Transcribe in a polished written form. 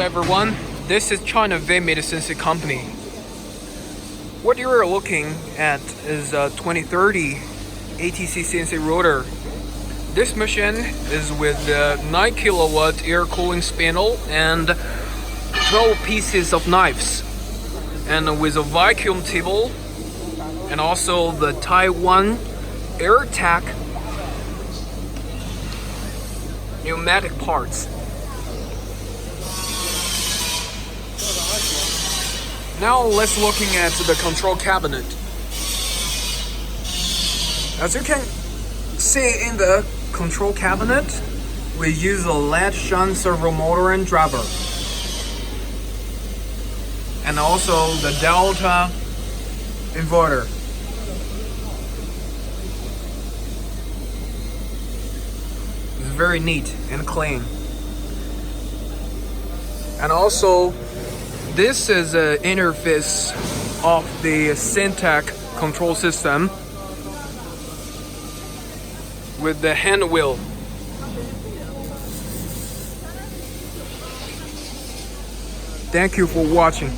everyone, this is China Vmade CNC Company. What you are looking at is a 2030 ATC CNC router. This machine is with a 9 kilowatt air cooling spindle and 12 pieces of knives, and with a vacuum table and also the Taiwan AirTag pneumatic parts. Now let's looking at the control cabinet. As you can see in the control cabinet, we use a LED shunt servo motor and driver, and also the Delta inverter. It's very neat and clean. And also, this is an interface of the Syntec control system with the hand wheel. Thank you for watching.